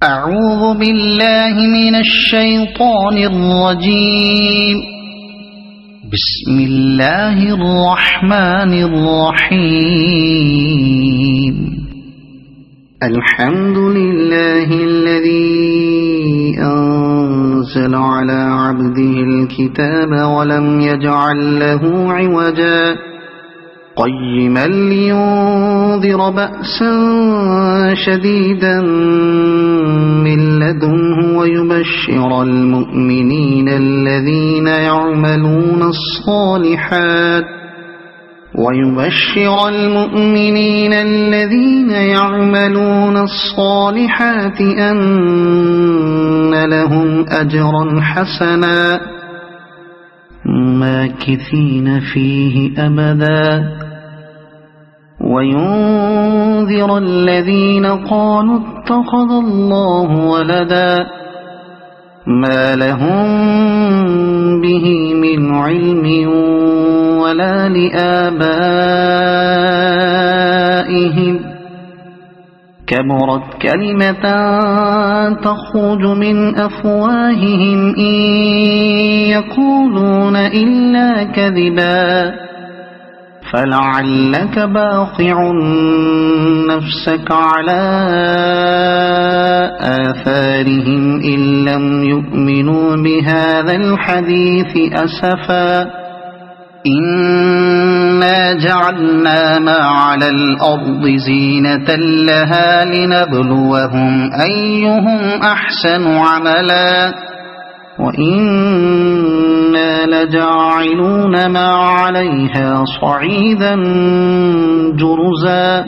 أعوذ بالله من الشيطان الرجيم. بسم الله الرحمن الرحيم. الحمد لله الذي أنزل على عبده الكتاب ولم يجعل له عوجا قيما لينذر بأسا شديدا من لدنه ويبشر المؤمنين الذين يعملون الصالحات أن لهم أجرا حسنا ماكثين فيه أبدا وينذر الذين قالوا اتخذ الله ولدا ما لهم به من علم ولا لآبائهم كبرت كلمة تخرج من أفواههم إن يقولون إلا كذبا فلعلك باخع نفسك على آثارهم إن لم يؤمنوا بهذا الحديث أسفا إنا جعلنا ما على الأرض زينة لها لنبلوهم أيهم أحسن عملا وإنا لجاعلون ما عليها صعيدا جرزا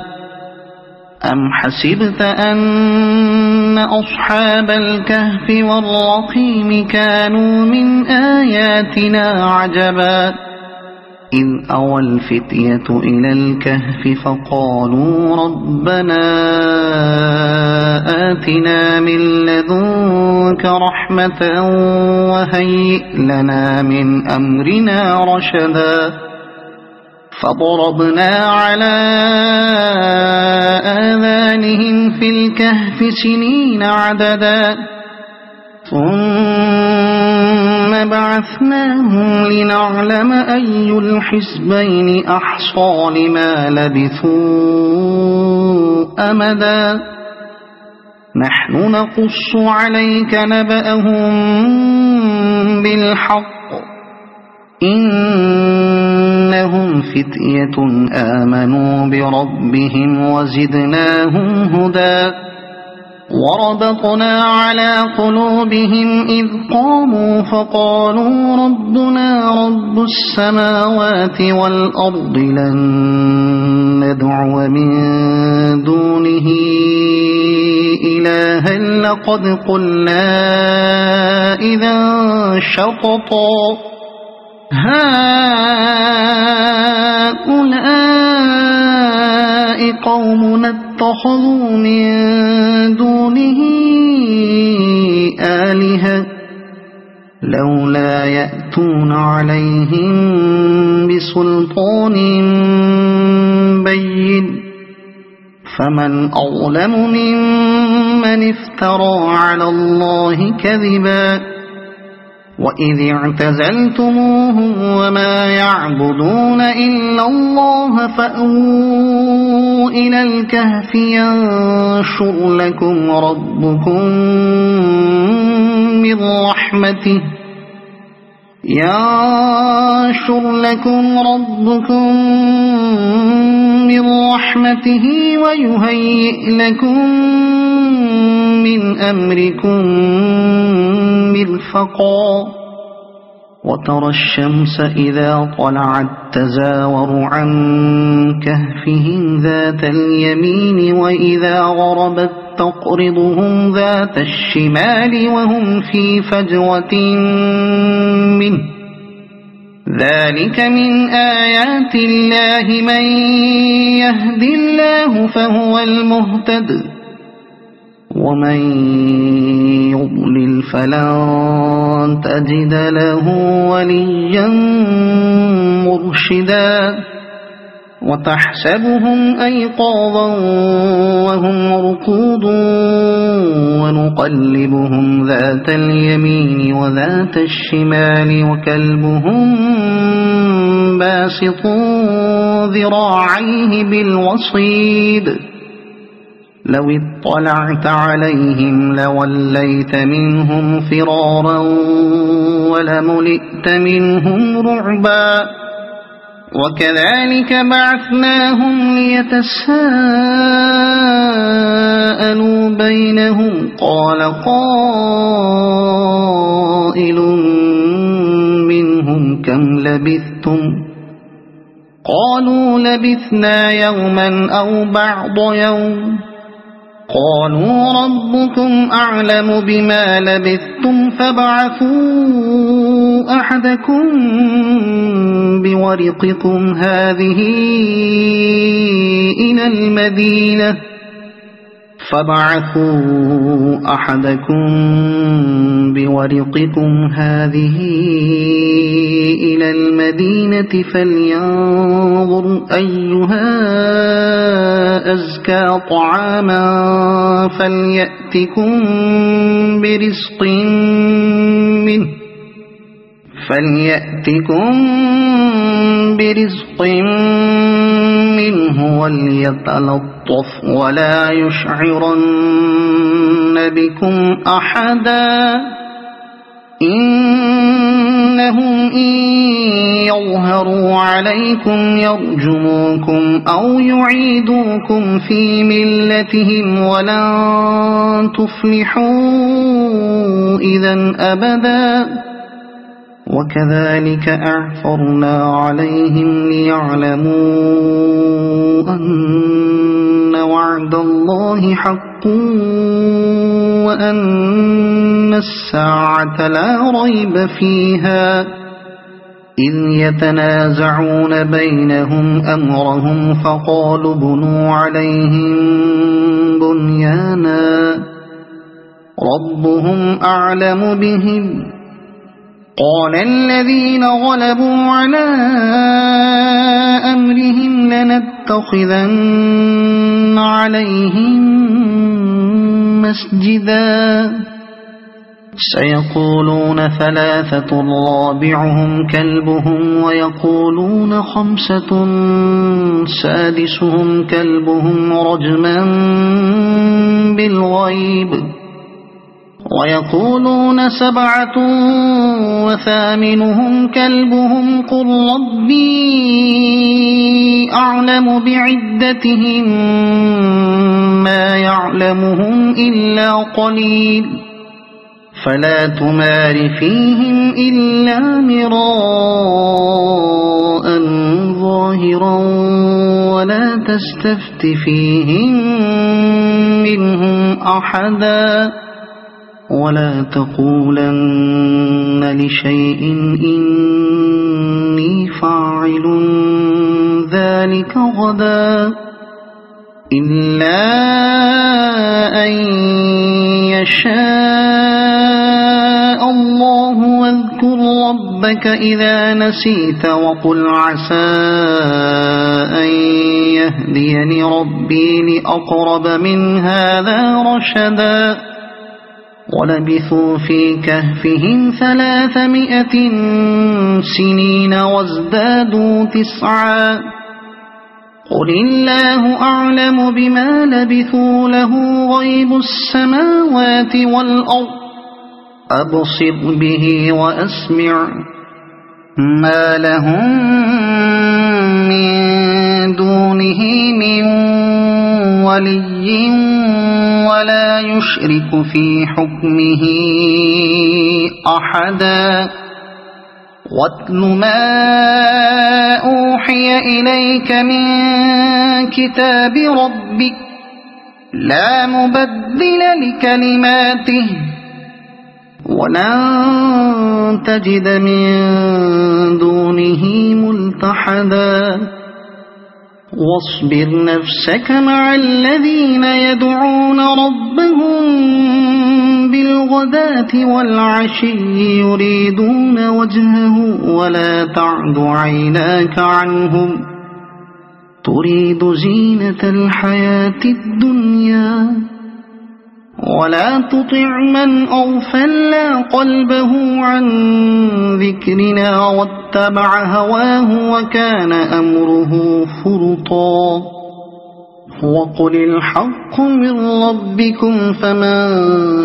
أم حسبت أن أصحاب الكهف والرقيم كانوا من آياتنا عجبا إذ أوى الفتية إلى الكهف فقالوا ربنا آتنا من لدنك رحمة وهيئ لنا من أمرنا رشدا فضربنا على آذانهم في الكهف سنين عددا ثم بعثناهم لنعلم أي الحزبين أحصى لما لبثوا أمدا نحن نقص عليك نبأهم بالحق إنهم فتية آمنوا بربهم وزدناهم هدى وربطنا على قلوبهم إذ قاموا فقالوا ربنا رب السماوات والأرض لن ندعو من دونه إلها لقد قلنا إذا شططا هؤلاء قومنا اتخذوا من دونه آلهة لولا يأتون عليهم بسلطان بين فمن أظلم ممن افترى على الله كذبا وإذ اعتزلتموهم وما يعبدون إلا الله فأووا إلى الكهف ينشر لكم ربكم من رحمته ويهيئ لكم من أمركم مرفقا وترى الشمس إذا طلعت تزاور عن كهفهم ذات اليمين وإذا غربت تقرضهم ذات الشمال وهم في فجوة منه ذلك من آيات الله من يهد الله فهو المهتد ومن يضلل فلن تجد له وليا مرشدا وتحسبهم أيقاظا وهم رقود ونقلبهم ذات اليمين وذات الشمال وكلبهم باسط ذراعيه بالوصيد لو اطلعت عليهم لوليت منهم فرارا ولملئت منهم رعبا وكذلك بعثناهم ليتساءلوا بينهم قال قائل منهم كم لبثتم قالوا لبثنا يوما أو بعض يوم قالوا ربكم أعلم بما لبثتم فابعثوا أحدكم بورقكم هذه إلى المدينة فلينظر أيها أزكى طعاما فليأتكم برزق منه وليتلطف ولا يشعرن بكم أحدا إنهم إن يظهروا عليكم يرجموكم أو يعيدوكم في ملتهم ولن تفلحوا إذا أبدا وكذلك أعثرنا عليهم ليعلموا أن وعد الله حق وأن الساعة لا ريب فيها إذ يتنازعون بينهم أمرهم فقالوا بنوا عليهم بنيانا ربهم أعلم بهم قال الذين غلبوا على أمرهم لنتخذن عليهم مسجدا سيقولون ثلاثة رابعهم كلبهم ويقولون خمسة سادسهم كلبهم رجما بالغيب ويقولون سبعة وثامنهم كلبهم قل ربي أعلم بعدتهم ما يعلمهم إلا قليل فلا تمار فيهم إلا مراء ظاهرا ولا تستفت فيهم منهم أحدا ولا تقولن لشيء إني فاعل ذلك غدا إلا أن يشاء الله واذكر ربك إذا نسيت وقل عسى أن يهديني ربي لأقرب من هذا رشدا ولبثوا في كهفهم 300 سنين وازدادوا 9 قل الله أعلم بما لبثوا له غيب السماوات والأرض أبصر به وأسمع ما لهم من دونه من ولي ولا يشرك في حكمه أحدا واتل ما أوحي إليك من كتاب ربك لا مبدل لكلماته ولن تجد من دونه ملتحدا واصبر نفسك مع الذين يدعون ربهم بالغداة والعشي يريدون وجهه ولا تعد عيناك عنهم تريد زينة الحياة الدنيا ولا تطع من أغفلنا قلبه عن ذكرنا واتبع هواه وكان أمره فرطا وقل الحق من ربكم فمن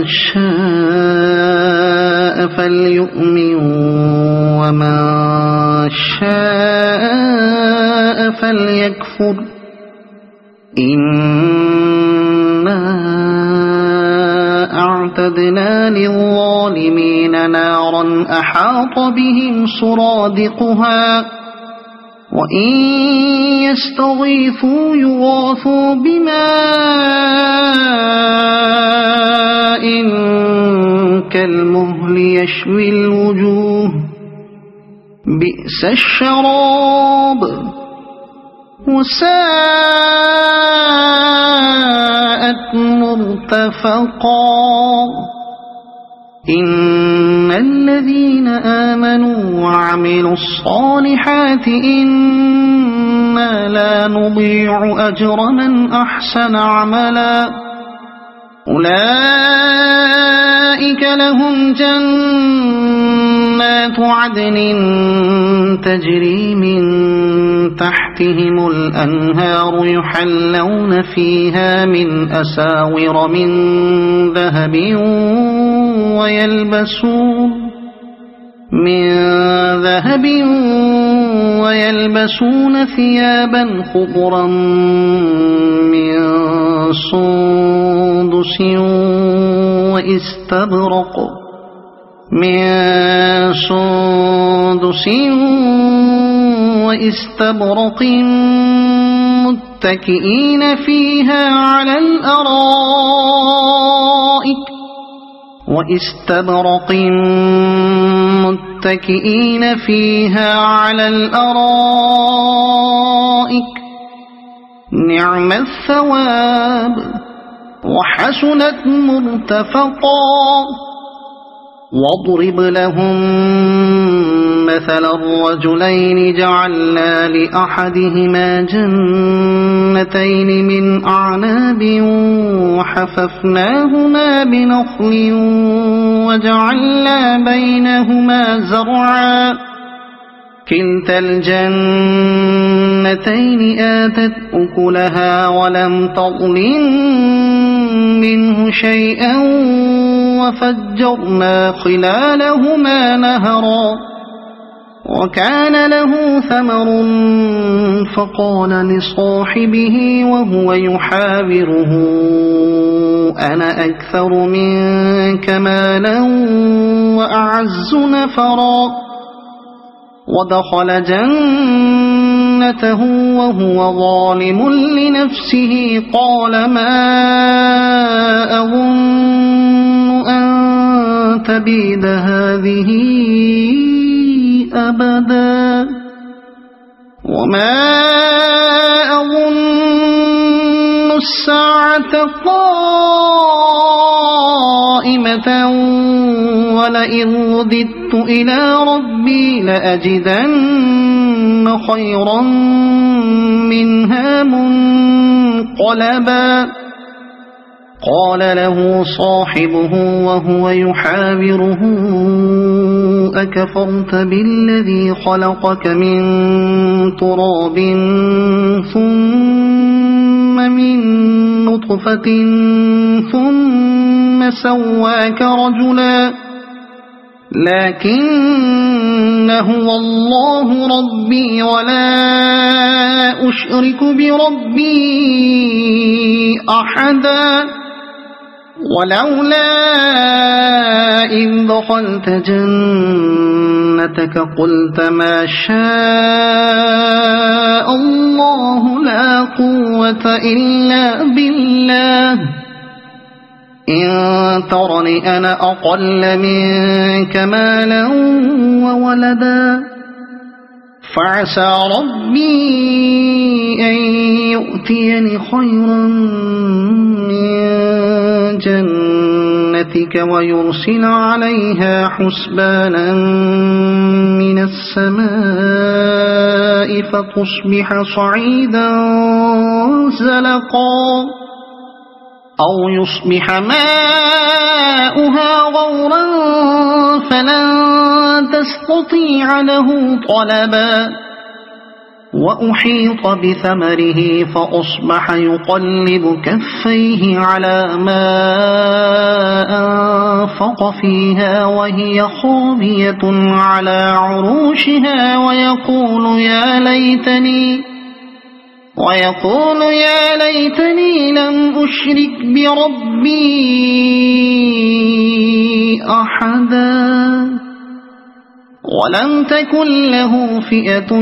شاء فليؤمن ومن شاء فليكفر إنا أعتدنا للظالمين نارا أحاط بهم سرادقها وإن يستغيثوا يغاثوا بماء كالمهل يشوي الوجوه بئس الشراب وساءت مرتفقا إن الذين آمنوا وعملوا الصالحات إنا لا نضيع أجر من أحسن عملا أولئك لهم جنات عدن تجري من تحتهم الأنهار يحلون فيها من أساور من ذهب ويلبسون ثيابا خضرا من سندس واستبرق متكئين فيها على الأرائك نعم الثواب وحسنت مرتفقا واضرب لهم مثل الرجلين جعلنا لأحدهما جنتين من أعناب وحففناهما بنخل وجعلنا بينهما زرعا كلتا الجنتين آتت أكلها ولم تظلم منه شيئا وفجرنا خلالهما نهرا وكان له ثمر فقال لصاحبه وهو يحاوره أنا أكثر منك مالا وأعز نفرا ودخل جنته وهو ظالم لنفسه قال ما أظن أن تبيد هذه أبدا وما أظن الساعة قائمة ولئن رددت إلى ربي لأجدن خيرا منها منقلبا قال له صاحبه وهو يحاوره أكفرت بالذي خلقك من تراب ثم من نطفة ثم سواك رجلا لكن هو الله ربي ولا أشرك بربي أحدا ولولا إذ دخلت جنتك قلت ما شاء الله لا قوة إلا بالله إن ترني أنا أقل منك مالا وولدا فعسى ربي أن يؤتيني خيرا من جنتك ويرسل عليها حسبانا من السماء فتصبح صعيدا زلقا أو يصبح ماؤها غورا فلن تستطيع له طلبا وأحيط بثمره فأصبح يقلب كفيه على ما أنفق فيها وهي خاوية على عروشها ويقول يا ليتني لم أشرك بربي أحدا ولم تكن له فئة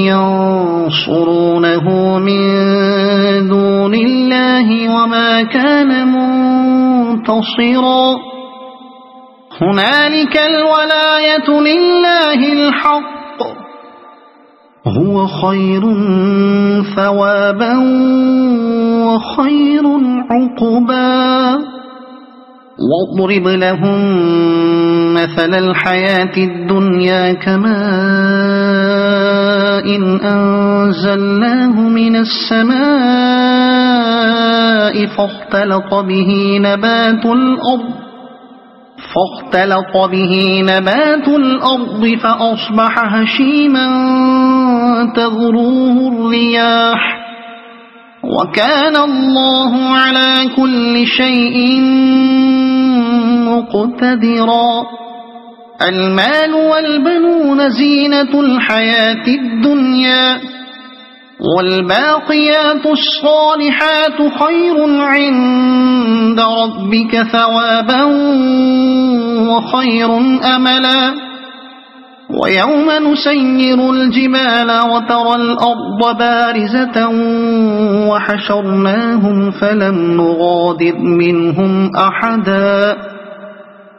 ينصرونه من دون الله وما كان منتصرا هنالك الولاية لله الحق هو خير ثوابا وخير عقبا واضرب لهم مثل الحياة الدنيا كماء أنزلناه من السماء فاختلط به نبات الأرض فأصبح هشيما تذروه الرياح وكان الله على كل شيء مقتدرا المال والبنون زينة الحياة الدنيا والباقيات الصالحات خير عند ربك ثوابا وخير أملا ويوم نسير الجبال وترى الأرض بارزة وحشرناهم فلم نغادر منهم أحدا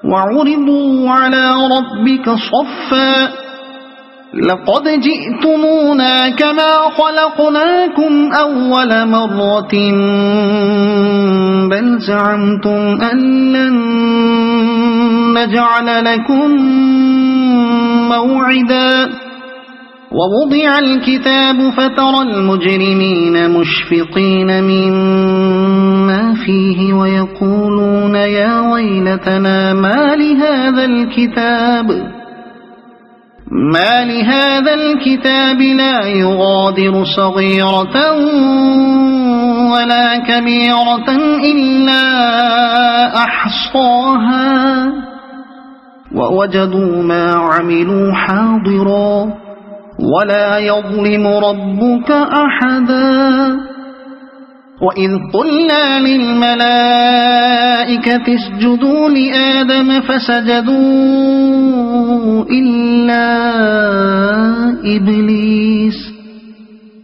وعرضوا على ربك صفا لقد جئتمونا كما خلقناكم أول مرة بل زعمتم أن لن نجعل لكم موعدا ووضع الكتاب فترى المجرمين مشفقين مما فيه ويقولون يا ويلتنا ما لهذا الكتاب لا يغادر صغيرة ولا كبيرة إلا أحصاها ووجدوا ما عملوا حاضرا ولا يظلم ربك أحدا وإذ قلنا للملائكة اسجدوا لآدم فسجدوا إلا إبليس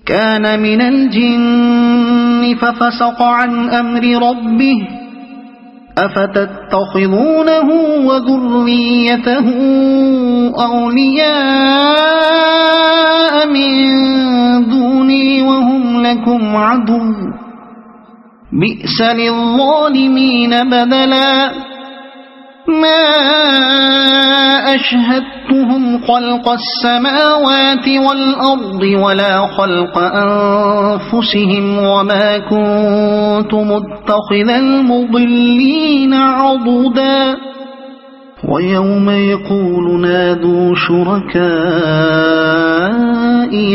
كان من الجن ففسق عن أمر ربه أفتتخذونه وذريته أولياء من دوني وهم لكم عدو بئس للظالمين بدلا ما أشهدتهم خلق السماوات والأرض ولا خلق أنفسهم وما كنت متخذ المضلين عضدا ويوم يقول نادوا شركائي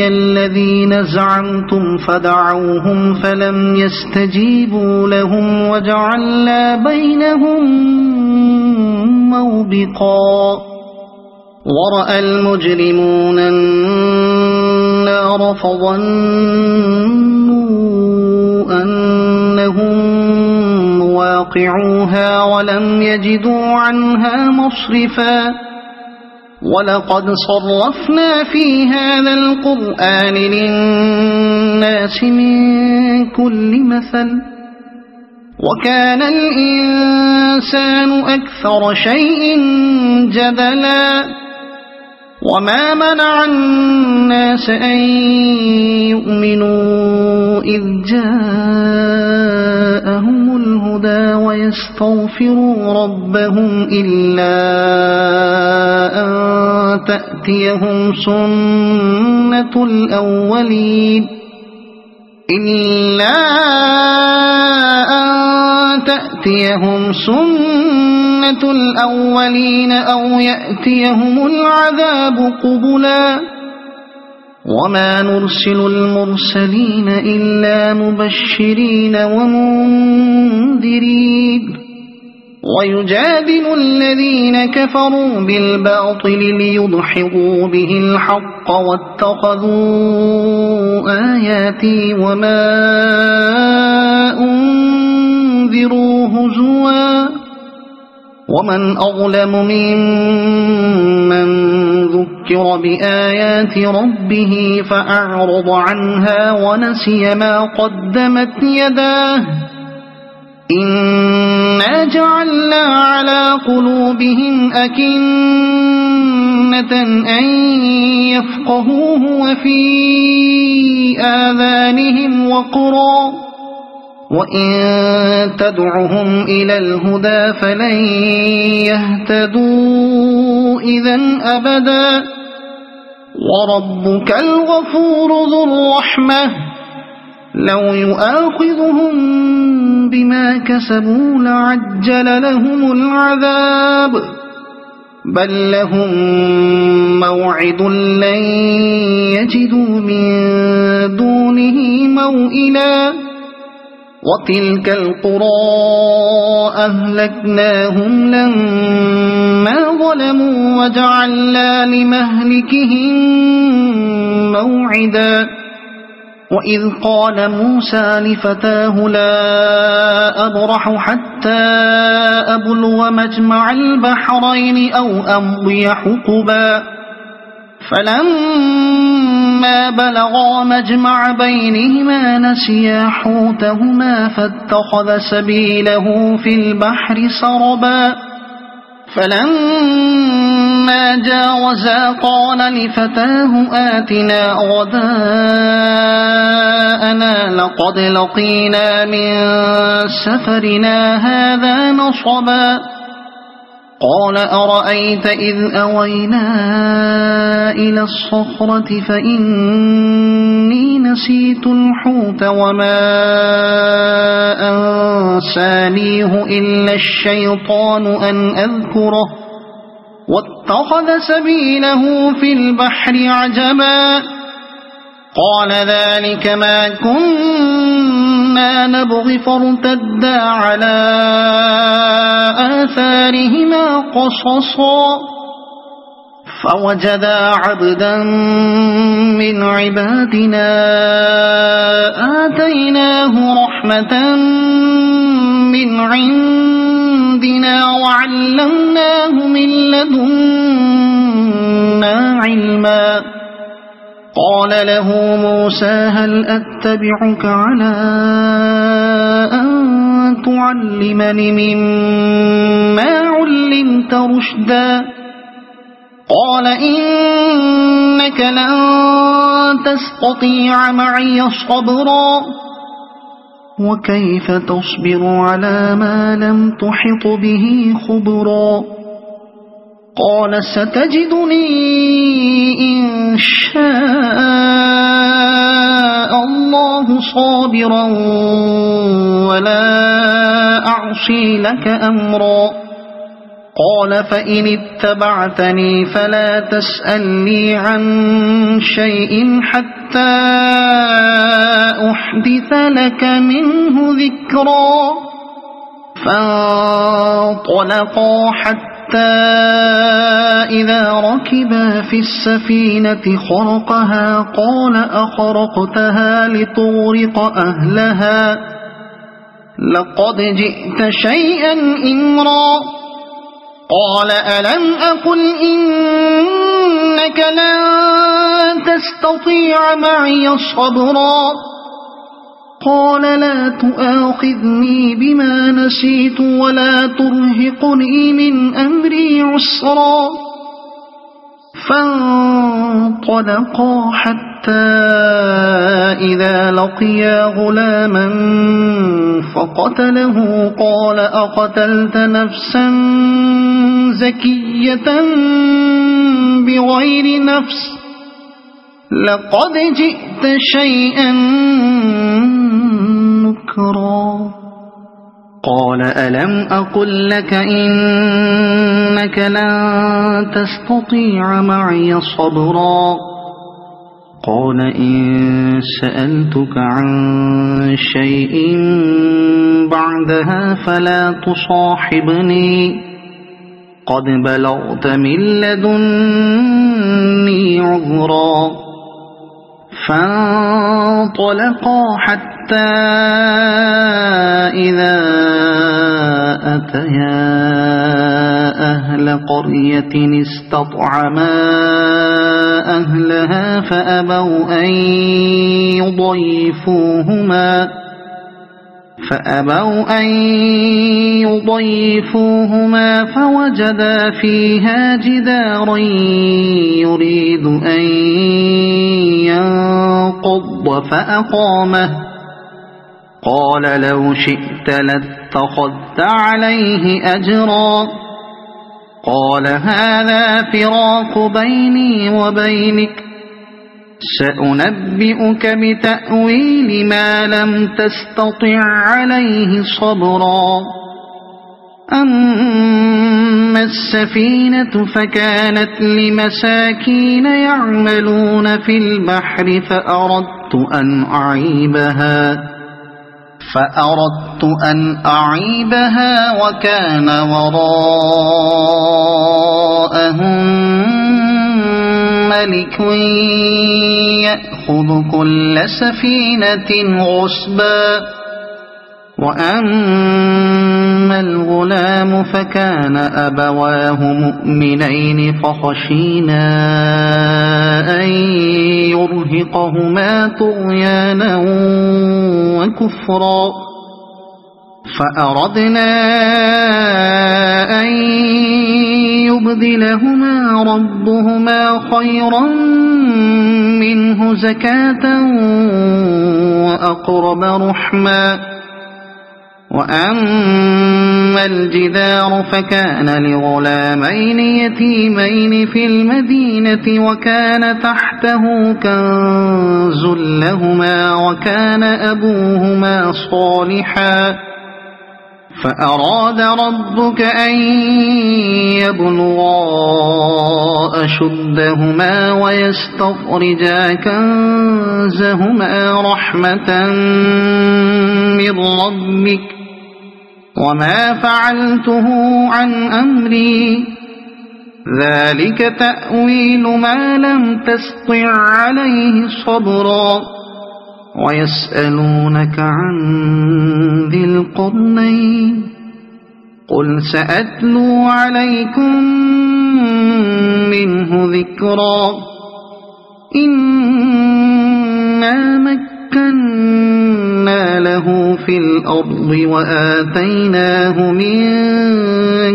الذين زعمتم فدعوهم فلم يستجيبوا لهم وجعلنا بينهم موبقا ورأى المجرمون النار فظنوا أنهم واقعوها ولم يجدوا عنها مصرفا ولقد صرفنا في هذا القرآن للناس من كل مثل وكان الإنسان أكثر شيء جدلا وما منع الناس أن يؤمنوا إذ جاءهم الهدى ويستغفروا ربهم إلا أن تأتيهم سنة الأولين إلا أن تأتيهم سنة الأولين أو يأتيهم العذاب قبلا وما نرسل المرسلين إلا مبشرين ومنذرين ويجادل الذين كفروا بالباطل ليدحضوا به الحق واتخذوا آياتي وما أنذروا هزوا ومن أظلم ممن ذكر بآيات ربه فأعرض عنها ونسي ما قدمت يداه إنا جعلنا على قلوبهم أكنة أن يفقهوه وفي آذانهم وقرا وإن تدعهم إلى الهدى فلن يهتدوا إذن أبدا وربك الغفور ذو الرحمة لو يؤاخذهم بما كسبوا لعجل لهم العذاب بل لهم موعد لن يجدوا من دونه موئلا وتلك القرى أهلكناهم لما ظلموا وجعلنا لمهلكهم موعدا وإذ قال موسى لفتاه لا أبرح حتى أبلغ مجمع البحرين أو أمضي حقبا فلما بلغا مجمع بينهما نسيا حوتهما فاتخذ سبيله في البحر سربا فلما جاوزا قال لفتاه آتنا غداءنا لقد لقينا من سفرنا هذا نصبا قال أرأيت إذ أوينا إلى الصخرة فإني نسيت الحوت وما أنسانيه إلا الشيطان أن أذكره واتخذ سبيله في البحر عجبا قال ذلك ما كنا نبغي فارتدا على آثارهما قصصا فوجدا عبدا من عبادنا آتيناه رحمة من عندنا وعلمناه من لدنا علما قال له موسى هل أتبعك على أن تعلمني مما علمت رشدا قال إنك لن تستطيع معي صبرا وكيف تصبر على ما لم تحط به خبرا قال ستجدني إن شاء الله صابرا ولا أعصي لك أمرا قال فإن اتبعتني فلا تسألني عن شيء حتى أحدث لك منه ذكرا فانطلقا حتى إذا ركبا في السفينة خرقها قال أخرقتها لتغرق أهلها لقد جئت شيئا إمرا قال ألم أقل إنك لن تستطيع معي صبرا قال لا تؤاخذني بما نسيت ولا ترهقني من أمري عسرا فانطلقا حتى إذا لقيا غلاما فقتله قال أقتلت نفسا زكية بغير نفس لقد جئت شيئا ذكرا قال ألم أقل لك إنك لن تستطيع معي صبرا قال إن سألتك عن شيء بعدها فلا تصاحبني قد بلغت من لدني عذرا فانطلقا حتى إذا أتيا أهل قرية استطعما أهلها فأبوا أن يضيفوهما فوجدا فيها جدارا يريد أن ينقض فأقامه قال لو شئت لاتخذت عليه أجرا قال هذا فراق بيني وبينك سأنبئك بتأويل ما لم تستطع عليه صبرا أما السفينة فكانت لمساكين يعملون في البحر فأردت أن أعيبها وكان وراءهم ملك يأخذ كل سفينة غصبا وأما الغلام فكان أبواه مؤمنين فخشينا أن يرهقهما طغيانا وكفرا فأردنا أن يبدلهما ربهما خيرا منه زكاة وأقرب رحما وأما الجدار فكان لغلامين يتيمين في المدينة وكان تحته كنز لهما وكان أبوهما صالحا فأراد ربك أن يبلغا أشدهما ويستخرجا كنزهما رحمة من ربك وما فعلته عن أمري ذلك تأويل ما لم تستطع عليه صبرا ويسألونك عن ذي القرنين قل سأتلو عليكم منه ذكرا إنا مكنا له في الأرض وآتيناه من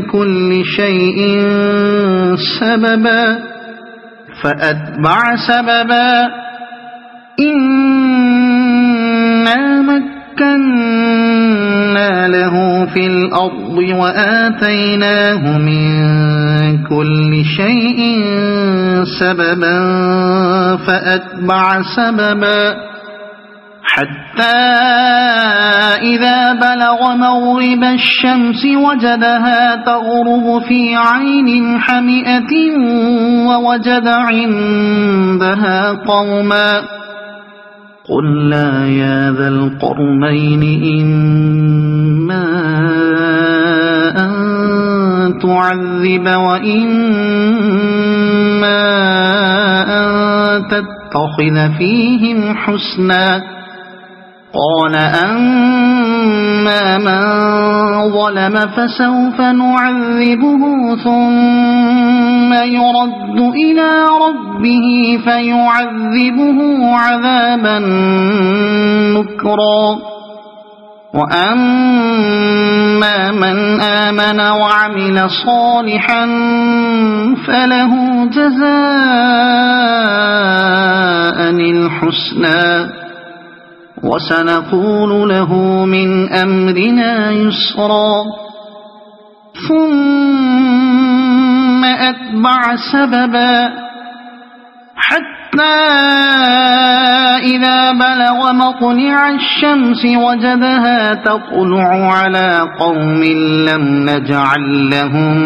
كل شيء سببا فأتبع سببا إنا مكنا له في الأرض وآتيناه من كل شيء سببا فأتبع سببا حتى إذا بلغ مغرب الشمس وجدها تغرب في عين حمئة ووجد عندها قوما قلنا يا ذا القرنين إما أن تعذب وإما أن تتخذ فيهم حسنا قال أما من ظلم فسوف نعذبه ثم يرد إلى ربه فيعذبه عذابا نكرا وأما من آمن وعمل صالحا فله جزاء الحسنى وسنقول له من أمرنا يسرا ثم أتبع سببا حتى إذا إذا بلغ مطلع الشمس وجدها تطلع على قوم لم نجعل لهم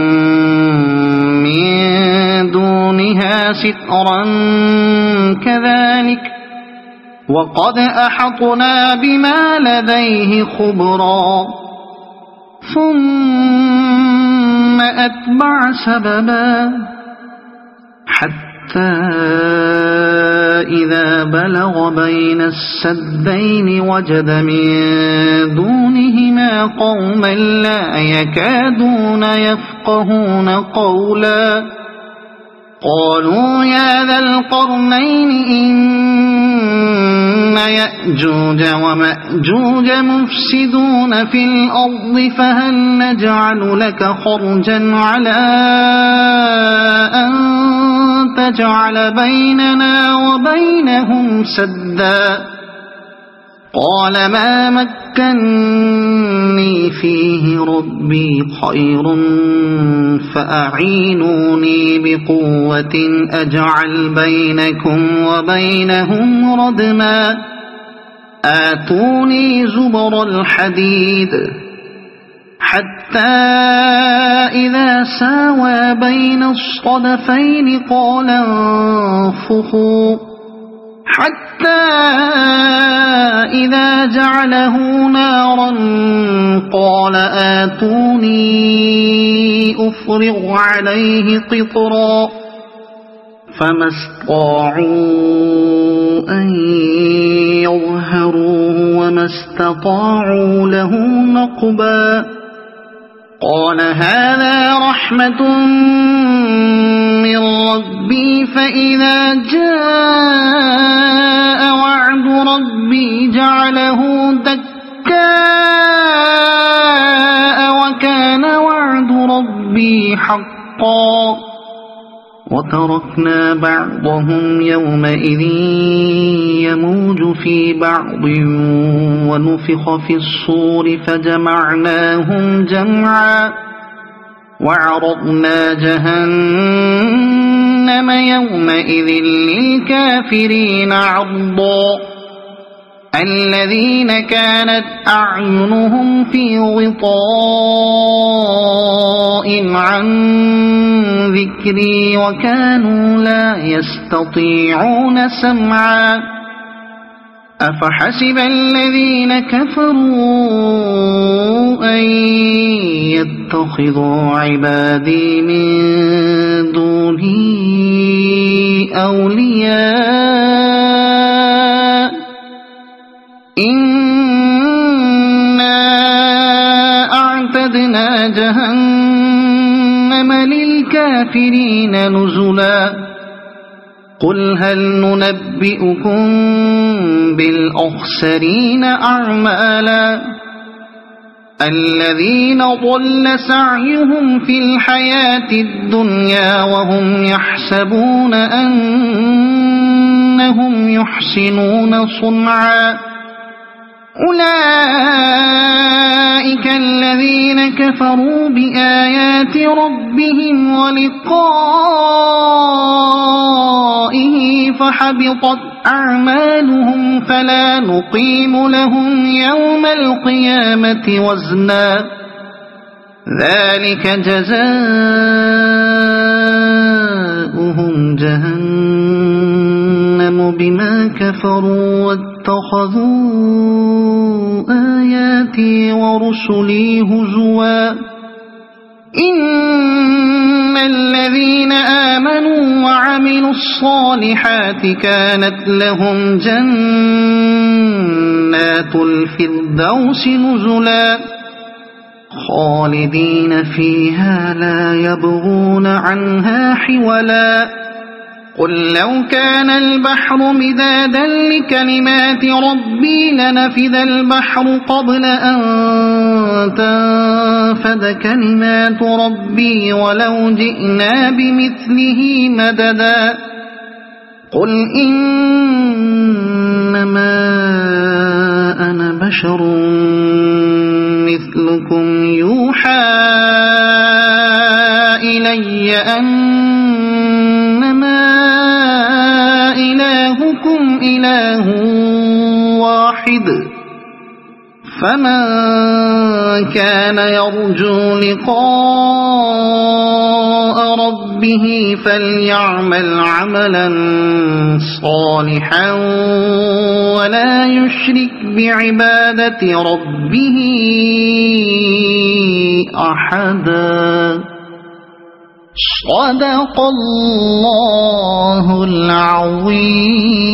من دونها سترا كذلك وقد أحطنا بما لديه خبرا ثم أتبع سببا حتى إذا بلغ بين السدين وجد من دونهما قوما لا يكادون يفقهون قولا قالوا يا ذا القرنين إن يأجوج ومأجوج مفسدون في الأرض فهل نجعل لك خرجا على أن تجعل بيننا وبينهم سدا قال ما مكني فيه ربي خير فأعينوني بقوة أجعل بينكم وبينهم ردما آتوني زبر الحديد حتى إذا ساوى بين الصدفين قال انفخوا حتى إذا جعله نارا قال آتوني أفرغ عليه قطرا فما استطاعوا أن يظهروه وما استطاعوا له نقبا قال هذا رحمة من ربي فإذا جاء وعد ربي جعله دكاء وكان وعد ربي حقا وتركنا بعضهم يومئذ يموج في بعض ونفخ في الصور فجمعناهم جمعا وعرضنا جهنم يومئذ للكافرين عرضا الذين كانت أعينهم في غطاء عن ذكري وكانوا لا يستطيعون سمعا أفحسب الذين كفروا أن يتخذوا عبادي من دوني أولياء إنا أعتدنا جهنم للكافرين نزلا قل هل ننبئكم بالأخسرين أعمالا الذين ضل سعيهم في الحياة الدنيا وهم يحسبون أنهم يحسنون صنعا أولئك الذين كفروا بآيات ربهم ولقائه فحبطت أعمالهم فلا نقيم لهم يوم القيامة وزنا ذلك جزاؤهم جهنم بما كفروا واتخذوا آياتي ورسلي هزوا إن الذين آمنوا وعملوا الصالحات كانت لهم جنات الفردوس نزلا خالدين فيها لا يبغون عنها حولا قل لو كان البحر مدادا لكلمات ربي لنفذ البحر قبل أن تنفذ كلمات ربي ولو جئنا بمثله مددا قل إنما أنا بشر مثلكم يوحى إلي أنما إلهكم إله فمن كان يرجو لقاء ربه فليعمل عملا صالحا ولا يشرك بعبادة ربه أحدا. صدق الله العظيم.